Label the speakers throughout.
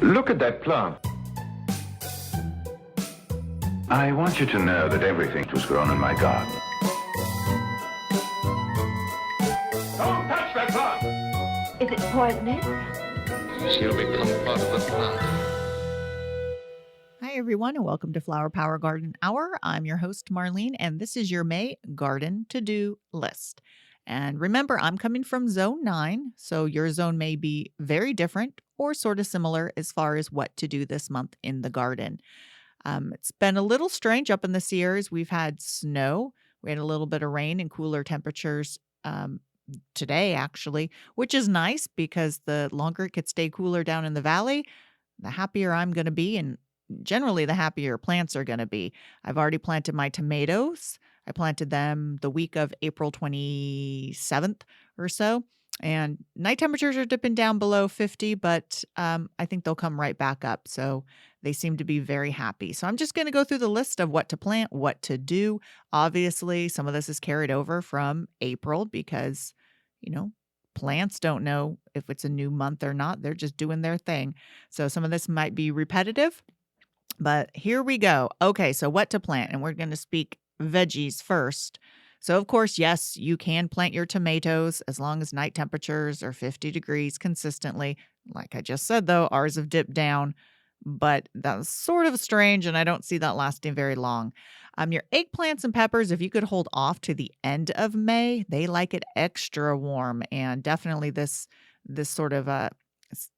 Speaker 1: Look at that plant. I want you to know that everything was grown in my garden. Don't touch that plant!
Speaker 2: Is it poisonous?
Speaker 3: She'll become part of the plant.
Speaker 4: Hi, everyone, and welcome to Flower Power Garden Hour. I'm your host, Marlene, and this is your May Garden to-do list. And remember, I'm coming from Zone 9, so your zone may be very different or sort of similar as far as what to do this month in the garden. It's been a little strange up in the Sierras. We've had snow. We had a little bit of rain and cooler temperatures today, actually, which is nice because the longer it could stay cooler down in the valley, the happier I'm going to be, and generally the happier plants are going to be. I've already planted my tomatoes. I planted them the week of April 27th or so. And night temperatures are dipping down below 50, but I think they'll come right back up. So they seem to be very happy. So I'm just going to go through the list of what to plant, what to do. Obviously, some of this is carried over from April because, plants don't know if it's a new month or not. They're just doing their thing. So some of this might be repetitive, but here we go. Okay, so what to plant? And we're going to speak veggies first. So, of course, yes, you can plant your tomatoes as long as night temperatures are 50 degrees consistently. Like I just said, though, ours have dipped down, but that's sort of strange, and I don't see that lasting very long. Your eggplants and peppers, if you could hold off to the end of May, they like it extra warm, and definitely this sort of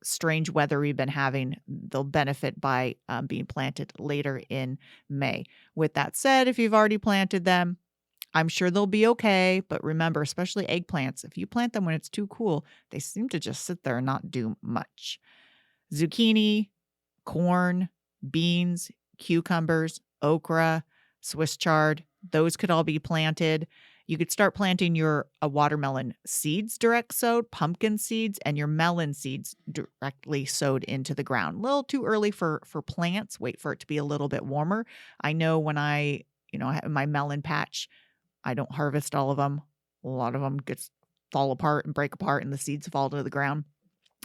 Speaker 4: strange weather we've been having, they'll benefit by being planted later in May. With that said, if you've already planted them, I'm sure they'll be okay, but remember, especially eggplants, if you plant them when it's too cool, they seem to just sit there and not do much. Zucchini, corn, beans, cucumbers, okra, Swiss chard, those could all be planted. You could start planting your watermelon seeds direct sowed, pumpkin seeds, and your melon seeds directly sowed into the ground. A little too early for plants. Wait for it to be a little bit warmer. I know when I have my melon patch, I don't harvest all of them. A lot of them fall apart and break apart and the seeds fall to the ground.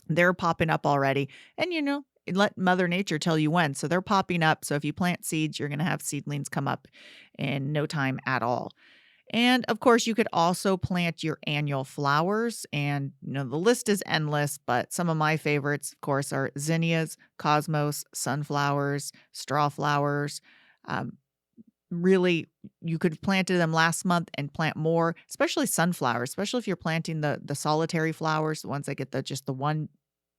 Speaker 4: They're popping up already. And, let Mother Nature tell you when. So they're popping up. So if you plant seeds, you're going to have seedlings come up in no time at all. And, of course, you could also plant your annual flowers. And, the list is endless. But some of my favorites, of course, are zinnias, cosmos, sunflowers, straw flowers. Really, you could have planted them last month and plant more, especially sunflowers, especially if you're planting the solitary flowers, the ones that get just the one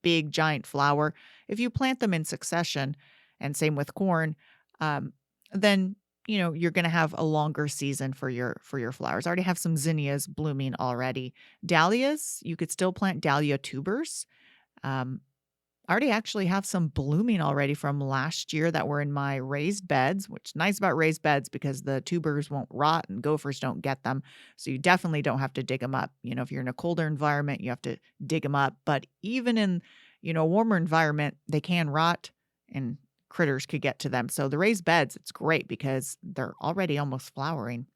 Speaker 4: big giant flower. If you plant them in succession, and same with corn, then you're going to have a longer season for your flowers. I already have some zinnias blooming already. Dahlias, you could still plant Dahlia Tubers. I already actually have some blooming already from last year that were in my raised beds, which is nice about raised beds because the tubers won't rot and gophers don't get them. So you definitely don't have to dig them up. If you're in a colder environment, you have to dig them up. But even in, a warmer environment, they can rot and critters could get to them. So the raised beds, it's great because they're already almost flowering.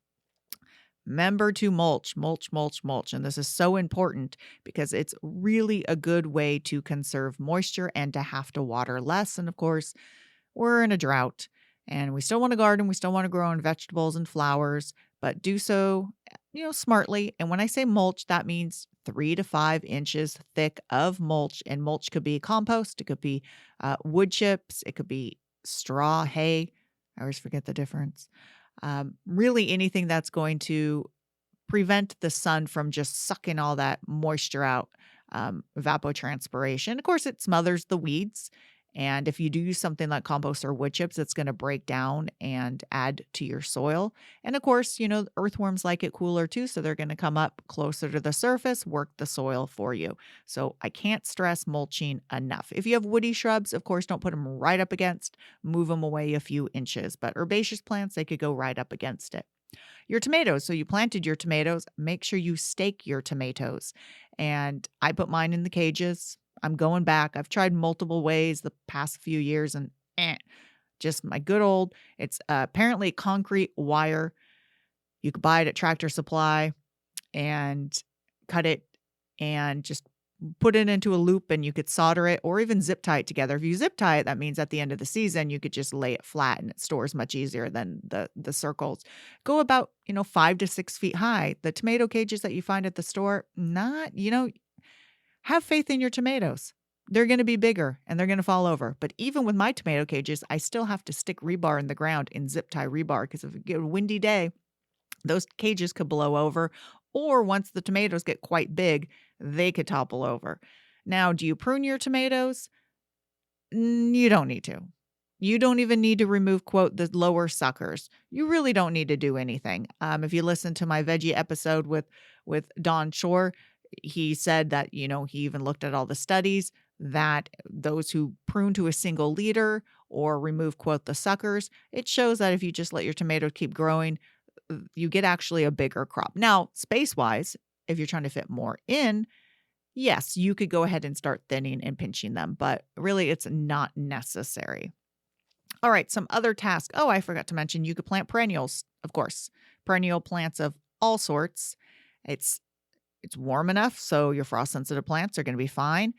Speaker 4: Remember to mulch. And this is so important because it's really a good way to conserve moisture and to have to water less. And of course, we're in a drought and we still want to garden. We still want to grow on vegetables and flowers, but do so, smartly. And when I say mulch, that means 3 to 5 inches thick of mulch. And mulch could be compost. It could be wood chips. It could be straw, hay. I always forget the difference. Really anything that's going to prevent the sun from just sucking all that moisture out, evapotranspiration. Of course, it smothers the weeds. And if you do use something like compost or wood chips, it's going to break down and add to your soil. And of course, earthworms like it cooler too. So they're going to come up closer to the surface, work the soil for you. So I can't stress mulching enough. If you have woody shrubs, of course, don't put them right up against, move them away a few inches. But herbaceous plants, they could go right up against it. Your tomatoes. So you planted your tomatoes. Make sure you stake your tomatoes. And I put mine in the cages. I'm going back. I've tried multiple ways the past few years and just my good old, it's apparently concrete wire. You could buy it at Tractor Supply and cut it and just put it into a loop and you could solder it or even zip tie it together. If you zip tie it, that means at the end of the season, you could just lay it flat and it stores much easier than the circles. Go about, 5 to 6 feet high. The tomato cages that you find at the store, have faith in your tomatoes. They're going to be bigger and they're going to fall over. But even with my tomato cages, I still have to stick rebar in the ground and zip tie rebar because if you get a windy day, those cages could blow over. Or once the tomatoes get quite big, they could topple over. Now, do you prune your tomatoes? You don't need to. You don't even need to remove, quote, the lower suckers. You really don't need to do anything. If you listen to my veggie episode with Don Shore, he said that, he even looked at all the studies that those who prune to a single leader or remove, quote, the suckers, it shows that if you just let your tomato keep growing, you get actually a bigger crop. Now, space-wise, if you're trying to fit more in, yes, you could go ahead and start thinning and pinching them, but really it's not necessary. All right, some other tasks. Oh, I forgot to mention you could plant perennials, of course. Perennial plants of all sorts. It's warm enough, so your frost-sensitive plants are going to be fine,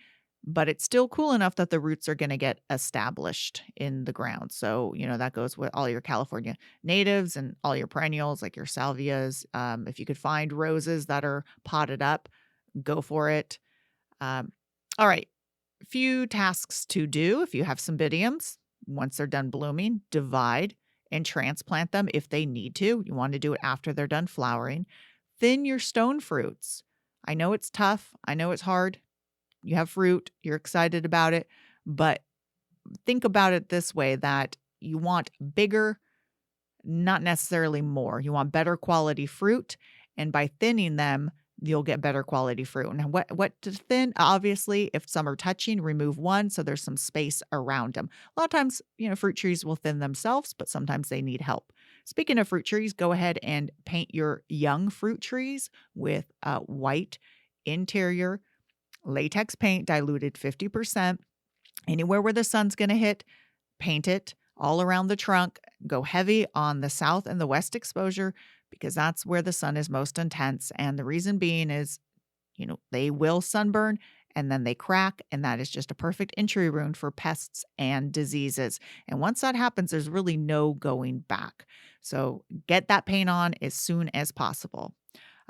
Speaker 4: but it's still cool enough that the roots are going to get established in the ground. So, that goes with all your California natives and all your perennials like your salvias. If you could find roses that are potted up, go for it. All right, a few tasks to do. If you have cymbidiums, once they're done blooming, divide and transplant them if they need to. You want to do it after they're done flowering. Thin your stone fruits. I know it's tough. I know it's hard. You have fruit. You're excited about it. But think about it this way, that you want bigger, not necessarily more. You want better quality fruit. And by thinning them, you'll get better quality fruit. And what to thin? Obviously, if some are touching, remove one so there's some space around them. A lot of times, fruit trees will thin themselves, but sometimes they need help. Speaking of fruit trees, go ahead and paint your young fruit trees with white interior latex paint diluted 50%. Anywhere where the sun's going to hit, paint it all around the trunk. Go heavy on the south and the west exposure because that's where the sun is most intense. And the reason being is, they will sunburn and then they crack. And that is just a perfect entry wound for pests and diseases. And once that happens, there's really no going back. So get that paint on as soon as possible.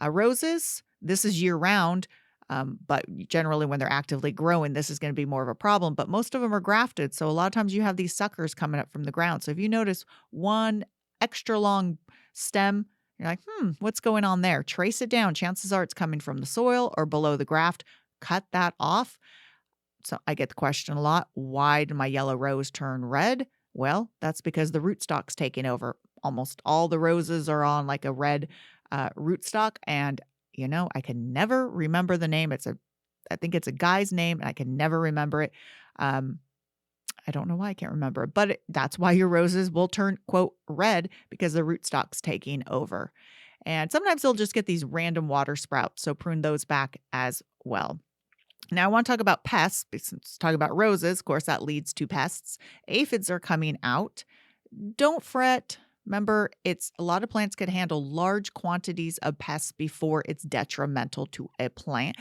Speaker 4: Roses, this is year round. But generally when they're actively growing, this is going to be more of a problem. But most of them are grafted. So a lot of times you have these suckers coming up from the ground. So if you notice one extra long stem, you're like, what's going on there? Trace it down. Chances are it's coming from the soil or below the graft. Cut that off. So I get the question a lot, why did my yellow rose turn red? Well, that's because the rootstock's taking over. Almost all the roses are on like a red rootstock. And I can never remember the name. I think it's a guy's name, and I can never remember it. I don't know why I can't remember it, but that's why your roses will turn, quote, red because the rootstock's taking over. And sometimes they'll just get these random water sprouts, so prune those back as well. Now, I want to talk about pests. Since talking about roses, of course, that leads to pests. Aphids are coming out. Don't fret. Remember, a lot of plants can handle large quantities of pests before it's detrimental to a plant.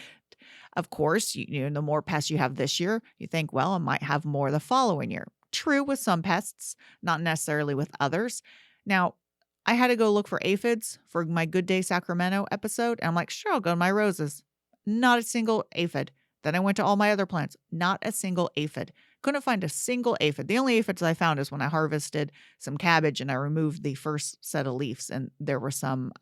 Speaker 4: Of course, the more pests you have this year, you think, well, I might have more the following year. True with some pests, not necessarily with others. Now, I had to go look for aphids for my Good Day Sacramento episode, and I'm like, sure, I'll go to my roses. Not a single aphid. Then I went to all my other plants. Not a single aphid. Couldn't find a single aphid. The only aphids I found is when I harvested some cabbage and I removed the first set of leaves, and there were some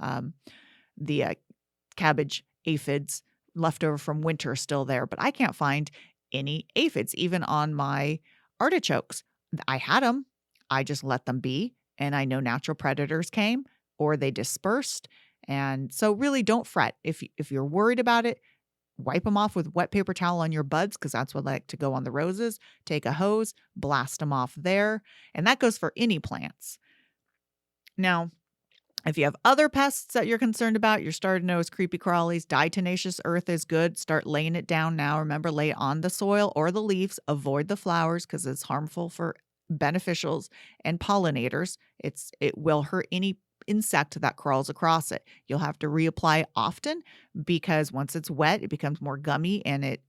Speaker 4: cabbage aphids left over from winter still there. But I can't find any aphids, even on my artichokes. I had them. I just let them be, and I know natural predators came or they dispersed. And so really don't fret. If you're worried about it, wipe them off with wet paper towel on your buds because that's what I like to go on the roses. Take a hose, blast them off there. And that goes for any plants. Now, if you have other pests that you're concerned about, you're starting to notice creepy crawlies, diatomaceous earth is good. Start laying it down now. Remember, lay it on the soil or the leaves. Avoid the flowers because it's harmful for beneficials and pollinators. It will hurt any insect that crawls across it. You'll have to reapply often because once it's wet, it becomes more gummy and it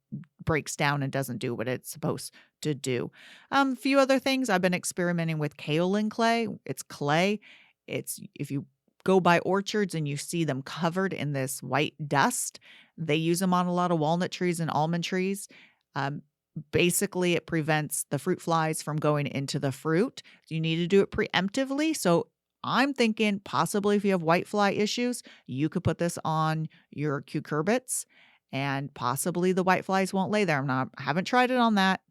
Speaker 4: breaks down and doesn't do what it's supposed to do. A few other things. I've been experimenting with kaolin clay. It's clay. It's if you go by orchards and you see them covered in this white dust, they use them on a lot of walnut trees and almond trees. Um, Basically, it prevents the fruit flies from going into the fruit. You need to do it preemptively. So I'm thinking possibly if you have whitefly issues, you could put this on your cucurbits and possibly the whiteflies won't lay there. I haven't tried it on that,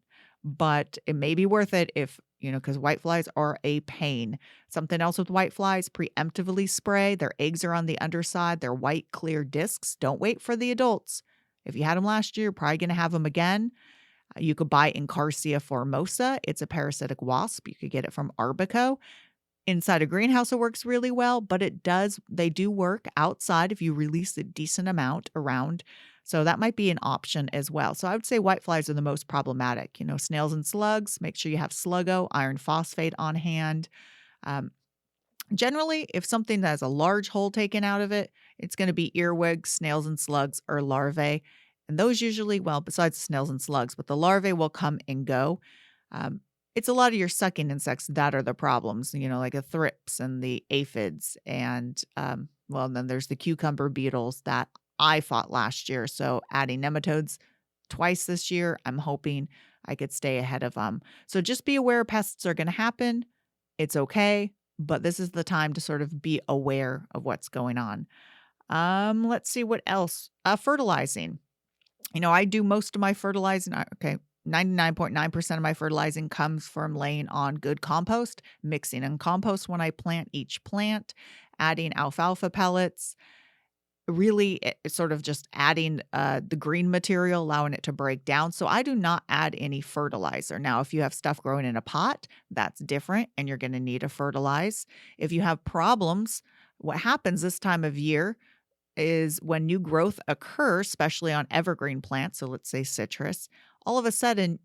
Speaker 4: but it may be worth it if, because whiteflies are a pain. Something else with whiteflies, preemptively spray. Their eggs are on the underside. They're white, clear discs. Don't wait for the adults. If you had them last year, you're probably going to have them again. You could buy Incarcia formosa. It's a parasitic wasp. You could get it from Arbico. Inside a greenhouse, it works really well, but they do work outside if you release a decent amount around. So that might be an option as well. So I would say whiteflies are the most problematic. Snails and slugs, make sure you have Sluggo, iron phosphate on hand. Generally, if something that has a large hole taken out of it, it's going to be earwigs, snails and slugs, or larvae. And those usually, well, besides snails and slugs, but the larvae will come and go. It's a lot of your sucking insects that are the problems, like the thrips and the aphids. And, then there's the cucumber beetles that I fought last year. So adding nematodes twice this year, I'm hoping I could stay ahead of them. So just be aware pests are going to happen. It's okay, but this is the time to sort of be aware of what's going on. Let's see what else. Fertilizing. I do most of my fertilizing. Okay. 99.9% of my fertilizing comes from laying on good compost, mixing in compost when I plant each plant, adding alfalfa pellets, really sort of just adding the green material, allowing it to break down. So I do not add any fertilizer. Now, if you have stuff growing in a pot, that's different and you're going to need to fertilize. If you have problems, what happens this time of year is when new growth occurs, especially on evergreen plants, so let's say citrus, all of a sudden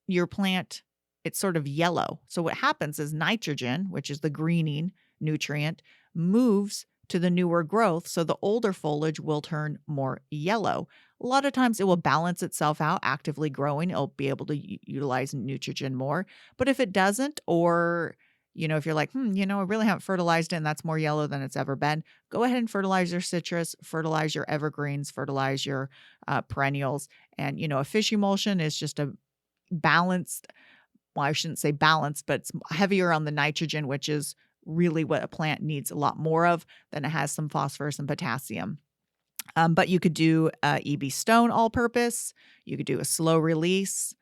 Speaker 4: your plant, it's sort of yellow. So what happens is nitrogen, which is the greening nutrient, moves to the newer growth. So the older foliage will turn more yellow. A lot of times it will balance itself out, actively growing. It'll be able to utilize nitrogen more. But if it doesn't, or if you're like, I really haven't fertilized it and that's more yellow than it's ever been, go ahead and fertilize your citrus, fertilize your evergreens, fertilize your perennials. And, a fish emulsion is just a balanced, well, I shouldn't say balanced, but it's heavier on the nitrogen, which is really what a plant needs a lot more of. Then it has some phosphorus and potassium. But you could do EB Stone all-purpose. You could do a slow release.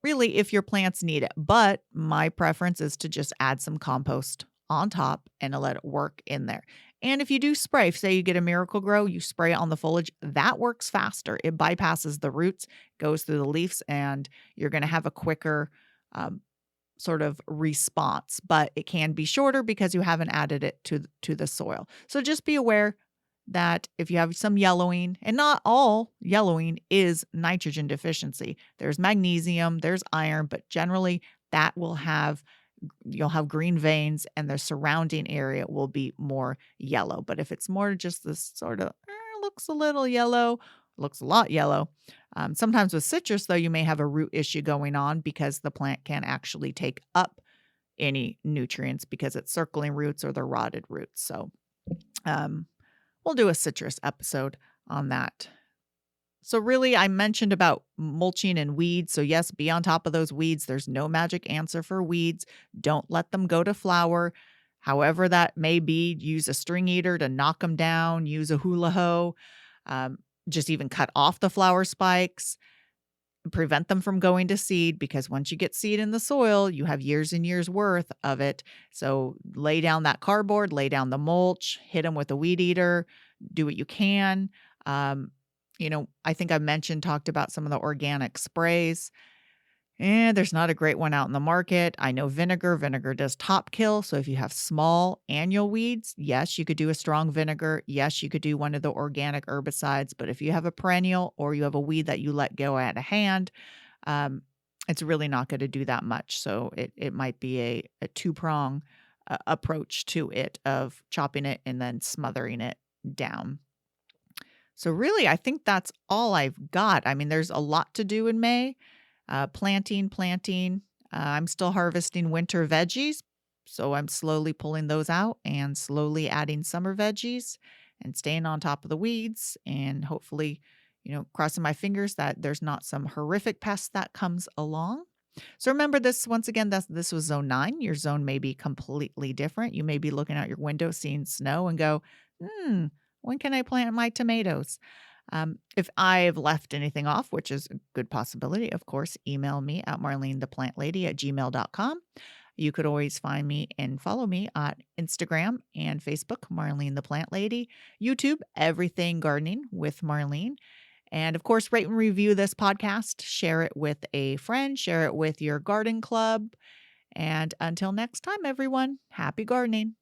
Speaker 4: Really, if your plants need it. But my preference is to just add some compost on top and to let it work in there. And if you do spray, say you get a Miracle Grow, you spray it on the foliage, that works faster. It bypasses the roots, goes through the leaves, and you're going to have a quicker sort of response. But it can be shorter because you haven't added it to the soil. So just be aware that if you have some yellowing, and not all yellowing is nitrogen deficiency. There's magnesium, there's iron, but generally you'll have green veins and the surrounding area will be more yellow. But if it's more just this sort of looks a little yellow, looks a lot yellow. Sometimes with citrus, though, you may have a root issue going on because the plant can't actually take up any nutrients because it's circling roots or they're rotted roots. So, we'll do a citrus episode on that. So really, I mentioned about mulching and weeds. So yes, be on top of those weeds. There's no magic answer for weeds. Don't let them go to flower. However that may be, use a string eater to knock them down. Use a hula hoe. Just even cut off the flower spikes. Prevent them from going to seed, because once you get seed in the soil, you have years and years worth of it. So lay down that cardboard, lay down the mulch, hit them with a weed eater, do what you can. I think I talked about some of the organic sprays. And there's not a great one out in the market. I know vinegar. Vinegar does top kill. So if you have small annual weeds, yes, you could do a strong vinegar. Yes, you could do one of the organic herbicides. But if you have a perennial or you have a weed that you let go out of hand, it's really not going to do that much. So it might be a two-prong approach to it of chopping it and then smothering it down. So, really, I think that's all I've got. I mean, there's a lot to do in May. Planting. I'm still harvesting winter veggies. So, I'm slowly pulling those out and slowly adding summer veggies and staying on top of the weeds and hopefully, crossing my fingers that there's not some horrific pest that comes along. So remember this once again, this was zone 9. Your zone may be completely different. You may be looking out your window seeing snow and go, when can I plant my tomatoes? If I've left anything off, which is a good possibility, of course, email me at marlenetheplantlady@gmail.com. You could always find me and follow me on Instagram and Facebook, Marlene the Plant Lady, YouTube, Everything Gardening with Marlene. And of course, rate and review this podcast, share it with a friend, share it with your garden club. And until next time, everyone, happy gardening.